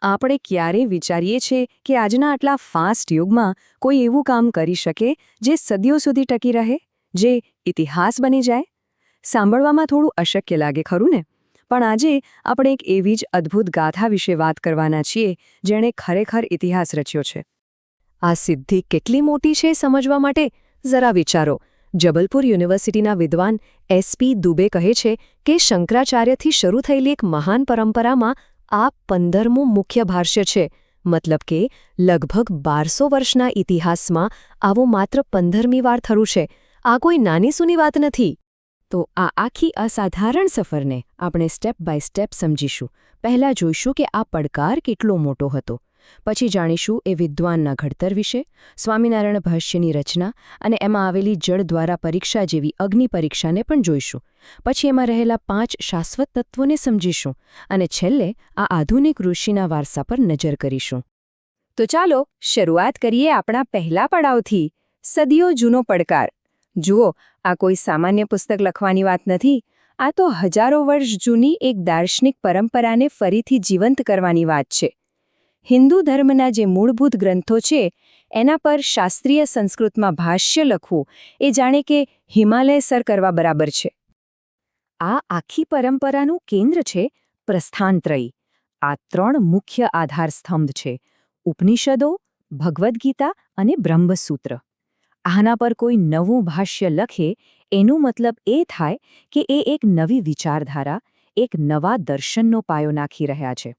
આપણે ક્યારેય વિચારીએ છીએ કે આજના આટલા ફાસ્ટ યુગમાં કોઈ એવું કામ કરી શકે જે સદીઓ સુધી ટકી રહે, જે ઇતિહાસ બની જાય? સાંભળવામાં થોડું અશક્ય લાગે ખરું ને? પણ આજે આપણે એક એવી જ અદ્ભુત ગાથા વિશે વાત કરવાના છીએ જેણે ખરેખર ઇતિહાસ રચ્યો છે. આ સિદ્ધિ કેટલી મોટી છે સમજવા માટે જરા વિચારો. જબલપુર યુનિવર્સિટીના વિદ્વાન એસપી દુબે કહે છે કે શંકરાચાર્યથી શરૂ થયેલી એક મહાન પરંપરામાં આ 15મું મુખ્ય ભાષ્ય છે. મતલબ કે લગભગ 1200 વર્ષના ઇતિહાસમાં આવું માત્ર 15મી વાર થયું છે. આ કોઈ નાનીસૂની વાત નથી. તો આ આખી અસાધારણ સફરને આપણે સ્ટેપ બાય સ્ટેપ સમજીશું. પહેલાં જોઈશું કે આ પડકાર કેટલો મોટો હતો. પછી જાણીશું એ વિદ્વાનના ઘડતર વિશે, સ્વામિનારાયણ ભાષ્યની રચના અને એમાં આવેલી જળ દ્વારા પરીક્ષા જેવી અગ્નિ પરીક્ષાને પણ જોઈશું. પછી એમાં રહેલા 5 શાશ્વત તત્વોને સમજીશું અને છેલ્લે આ આધુનિક ઋષિના વારસા પર નજર કરીશું. તો ચાલો શરૂઆત કરીએ આપણા પહેલા પડાવથી, સદીઓ જૂનો પડકાર. જુઓ, આ કોઈ સામાન્ય પુસ્તક લખવાની વાત નથી. આ તો હજારો વર્ષ જૂની એક દાર્શનિક પરંપરાને ફરીથી જીવંત કરવાની વાત છે. હિન્દુ ધર્મના જે મૂળભૂત ગ્રંથો છે એના પર શાસ્ત્રીય સંસ્કૃતમાં ભાષ્ય લખવું એ જાણે કે હિમાલય સર કરવા બરાબર છે. આ આખી પરંપરાનું કેન્દ્ર છે પ્રસ્થાનત્રયી. આ 3 મુખ્ય આધારસ્તંભ છે: ઉપનિષદો, ભગવદ્ ગીતા અને બ્રહ્મસૂત્ર. આના પર કોઈ નવું ભાષ્ય લખે એનું મતલબ એ થાય કે એ એક નવી વિચારધારા, એક નવા દર્શનનો પાયો નાખી રહ્યા છે.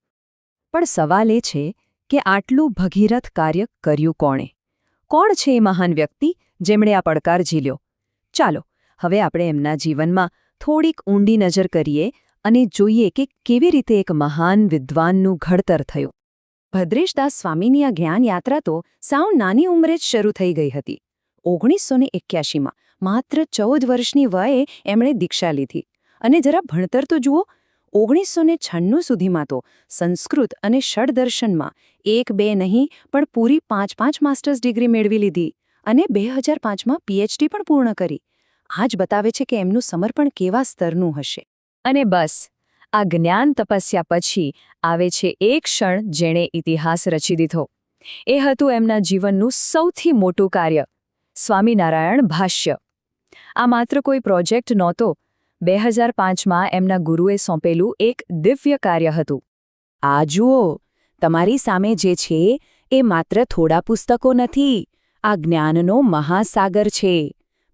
પણ સવાલ એ છે કે આટલું ભગીરથ કાર્ય કર્યું કોણે? કોણ છે એ મહાન વ્યક્તિ જેમણે આ પડકાર ઝીલ્યો? ચાલો હવે આપણે એમના જીવનમાં થોડીક ઊંડી નજર કરીએ અને જોઈએ કે કેવી રીતે એક મહાન વિદ્વાનનું ઘડતર થયું. ભદ્રેશદાસ સ્વામીની આ જ્ઞાન યાત્રા તો સાવ નાની ઉંમરે જ શરૂ થઈ ગઈ હતી. 1981માં માત્ર 14 વર્ષની વયે એમણે દીક્ષા લીધી. અને જરા ભણતર તો જુઓ. 1996 સુધીમાં તો સંસ્કૃત અને ષડદર્શનમાં 1-2 નહીં પણ પૂરી 5-5 માસ્ટર્સ ડિગ્રી મેળવી લીધી અને 2005માં પીએચડી પણ પૂર્ણ કરી. આ જ બતાવે છે કે એમનું સમર્પણ કેવા સ્તરનું હશે. અને બસ આ જ્ઞાન તપસ્યા પછી આવે છે એક ક્ષણ જેણે ઇતિહાસ રચી દીધો. એ હતું એમના જીવનનું સૌથી મોટું કાર્ય, સ્વામિનારાયણ ભાષ્ય. આ માત્ર કોઈ પ્રોજેક્ટ નહોતો. 2005માં એમના ગુરુએ સોંપેલું એક દિવ્ય કાર્ય હતું. આ જુઓ, તમારી સામે જે છે એ માત્ર થોડા પુસ્તકો નથી. આ જ્ઞાનનો મહાસાગર છે.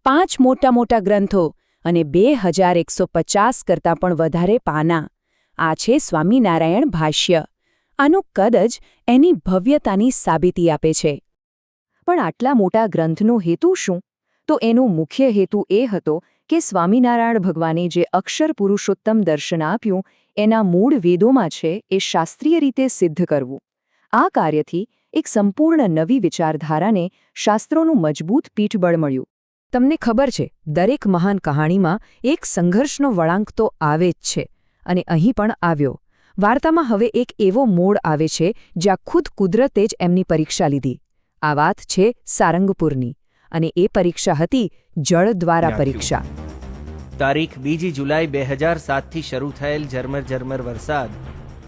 5 મોટા મોટા ગ્રંથો અને 2150 કરતાં પણ વધારે પાના. આ છે સ્વામિનારાયણ ભાષ્ય. આનું કદ જ એની ભવ્યતાની સાબિતી આપે છે. પણ આટલા મોટા ગ્રંથનો હેતુ શું? તો એનો મુખ્ય હેતુ એ હતો કે સ્વામિનારાયણ ભગવાને જે અક્ષર પુરુષોત્તમ દર્શન આપ્યું એના મૂળ વેદોમાં છે એ શાસ્ત્રીય રીતે સિદ્ધ કરવું. આ કાર્યથી એક સંપૂર્ણ નવી વિચારધારાને શાસ્ત્રોનું મજબૂત પીઠબળ મળ્યું. તમને ખબર છે, દરેક મહાન કહાણીમાં એક સંઘર્ષનો વળાંક તો આવે જ છે અને અહીં પણ આવ્યો. વાર્તામાં હવે એક એવો મોડ આવે છે જ્યાં ખુદ કુદરતે જ એમની પરીક્ષા લીધી. આ વાત છે સારંગપુરની અને એ પરીક્ષા હતી જળ દ્વારા પરીક્ષા. તારીખ 2 જુલાઈ 2007થી શરૂ થયેલ ઝરમર વરસાદ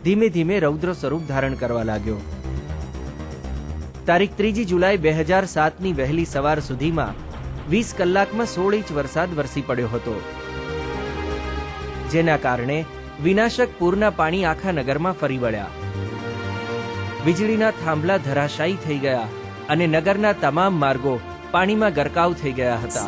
ધીમે ધીમે રૌદ્ર સ્વરૂપ ધારણ કરવા લાગ્યો. તારીખ 3 જુલાઈ 2007ની વહેલી સવાર સુધીમાં 20 કલાકમાં 16 ઇંચ વરસાદ વરસી પડ્યો હતો, જેના કારણે વિનાશક પૂરના પાણી આખા નગરમાં ફરી વળ્યા. વીજળીના થાંભલા ધરાશાયી થઈ ગયા અને નગરના તમામ માર્ગો પાણીમાં ગરકાવ થઈ ગયા હતા.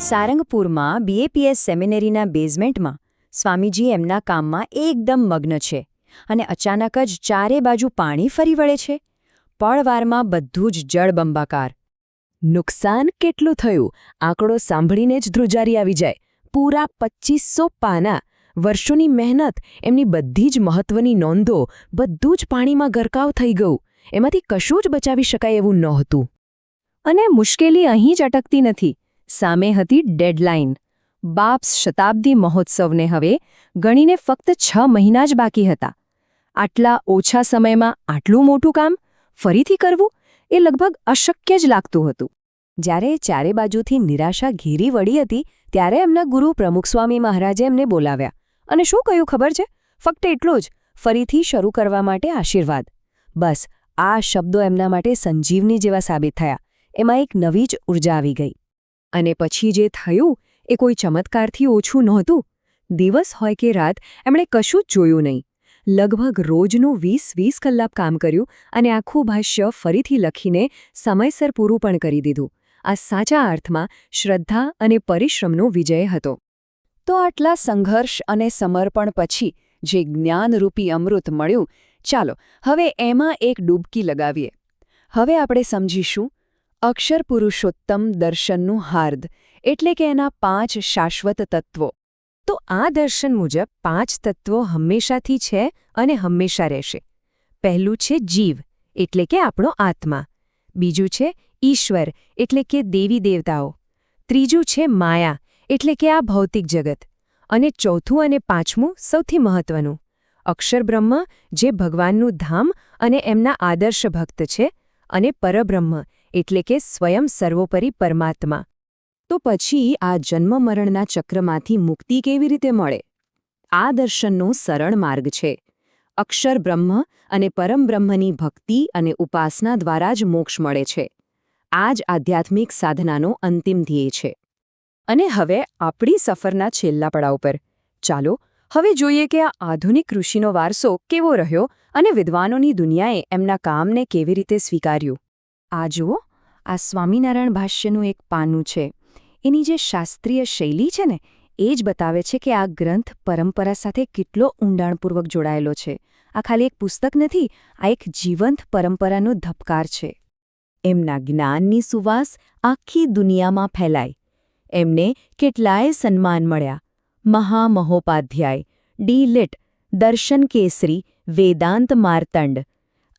સારંગપુરમાં બીએપીએસ સેમિનરીના બેઝમેન્ટમાં સ્વામીજી એમના કામમાં એકદમ મગ્ન છે અને અચાનક જ ચારે બાજુ પાણી ફરી વળે છે. પળવારમાં બધું જ જળબંબાકાર. નુકસાન કેટલું થયું આંકડો સાંભળીને જ ધ્રુજારી આવી જાય. પૂરા 2500 પાના, વર્ષોની મહેનત, એમની બધી જ મહત્વની નોંધો, બધું જ પાણીમાં ગરકાવ થઈ ગયું. એમાંથી કશું જ બચાવી શકાય એવું નહોતું. અને મુશ્કેલી અહીં જ અટકતી નથી. સામે હતી ડેડલાઇન. બાપ્સ શતાબ્દી મહોત્સવને હવે ગણીને ફક્ત 6 મહિના જ બાકી હતા. આટલા ઓછા સમયમાં આટલું મોટું કામ ફરીથી કરવું એ લગભગ અશક્ય જ લાગતું હતું. જ્યારે ચારે બાજુથી નિરાશા ઘેરી વળી હતી ત્યારે એમના ગુરુ પ્રમુખ સ્વામી મહારાજે એમને બોલાવ્યા અને શું કહ્યું ખબર છે? ફક્ત એટલું જ, ફરીથી શરૂ કરવા માટે આશીર્વાદ. બસ આ શબ્દો એમના માટે સંજીવની જેવા સાબિત થયા. એમાં એક નવી જ ઉર્જા આવી ગઈ. અને પછી જે થયું એ કોઈ ચમત્કારથી ઓછું નહોતું. દિવસ હોય કે રાત એમણે કશું જ જોયું નહીં. લગભગ રોજનું 20-20 કલાક કામ કર્યું અને આખું ભાષ્ય ફરીથી લખીને સમયસર પૂરું પણ કરી દીધું. આ સાચા અર્થમાં શ્રદ્ધા અને પરિશ્રમનો વિજય હતો. તો આટલા સંઘર્ષ અને સમર્પણ પછી જે જ્ઞાનરૂપી અમૃત મળ્યું, ચાલો હવે એમાં એક ડૂબકી લગાવીએ. હવે આપણે સમજીશું અક્ષર પુરુષોત્તમ દર્શનનું હાર્દ, એટલે કે એના 5 શાશ્વત તત્વો. તો આ દર્શન મુજબ 5 તત્વો હંમેશાથી છે અને હંમેશા રહેશે. પહેલું છે જીવ, એટલે કે આપણો આત્મા. બીજું છે ઈશ્વર, એટલે કે દેવી દેવતાઓ. ત્રીજું છે માયા, એટલે કે આ ભૌતિક જગત. અને ચોથું અને પાંચમું સૌથી મહત્વનું, અક્ષર બ્રહ્મ, જે ભગવાનનું ધામ અને એમના આદર્શ ભક્ત છે. અને પરબ્રહ્મ, એટલે કે સ્વયં સર્વોપરી પરમાત્મા. તો પછી આ જન્મ-મરણના ચક્રમાંથી મુક્તિ કેવી રીતે મળે? આ દર્શનનો સરળ માર્ગ છે. અક્ષર બ્રહ્મ અને પરમબ્રહ્મની ભક્તિ અને ઉપાસના દ્વારા જ મોક્ષ મળે છે. આ જ આધ્યાત્મિક સાધનાનો અંતિમ ધ્યેય છે. અને હવે આપણી સફરના છેલ્લા પડાવ પર ચાલો હવે જોઈએ કે આ આધુનિક ઋષિનો વારસો કેવો રહ્યો અને વિદ્વાનોની દુનિયાએ એમના કામને કેવી રીતે સ્વીકાર્યું. આ જુઓ, આ સ્વામિનારાયણ ભાષ્યનું એક પાનું છે. એની જે શાસ્ત્રીય શૈલી છે ને, એ જ બતાવે છે કે આ ગ્રંથ પરંપરા સાથે કેટલો ઊંડાણપૂર્વક જોડાયેલો છે. આ ખાલી એક પુસ્તક નથી, આ એક જીવંત પરંપરાનો ધબકાર છે. એમના જ્ઞાનની સુવાસ આખી દુનિયામાં ફેલાઈ. એમને કેટલાય સન્માન મળ્યા. મહામહોપાધ્યાય, ડી.લિટ, દર્શન કેસરી, વેદાંત માર્તંડ.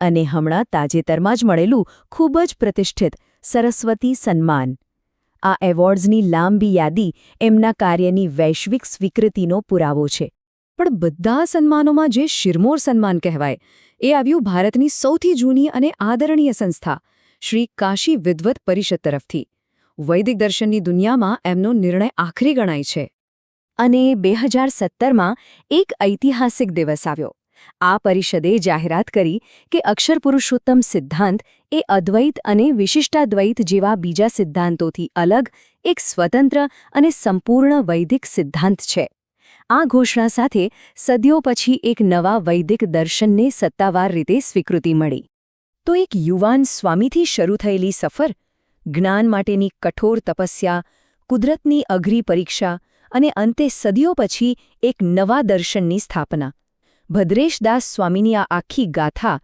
અને હમણાં તાજેતરમાં જ મળેલું ખૂબ જ પ્રતિષ્ઠિત સરસ્વતી સન્માન. આ એવોર્ડ્સની લાંબી યાદી એમના કાર્યની વૈશ્વિક સ્વીકૃતિનો પુરાવો છે. પણ બધા સન્માનોમાં જે શિરમોર સન્માન કહેવાય, એ આવ્યું ભારતની સૌથી જૂની અને આદરણીય સંસ્થા, શ્રી કાશી વિદ્વત પરિષદ તરફથી. વૈદિક દર્શનની દુનિયામાં એમનો નિર્ણય આખરી ગણાય છે. અને 2017માં એક ઐતિહાસિક દિવસ આવ્યો. આ પરિષદે જાહેરાત કરી કે અક્ષર પુરુષોત્તમ સિદ્ધાંત એ અદ્વૈત અને વિશિષ્ટાદ્વૈત જેવા બીજા સિદ્ધાંતોથી અલગ એક સ્વતંત્ર અને સંપૂર્ણ વૈદિક સિદ્ધાંત છે. આ ઘોષણા સાથે સદીઓ પછી એક નવા વૈદિક દર્શનને સત્તાવાર રીતે સ્વીકૃતિ મળી. તો એક યુવાન સ્વામીથી શરૂ થયેલી સફર, જ્ઞાન માટેની કઠોર તપસ્યા, કુદરતની અઘરી પરીક્ષા અને અંતે સદીઓ પછી એક નવા દર્શનની સ્થાપના. ભદ્રેશદાસ સ્વામીની આ આખી ગાથા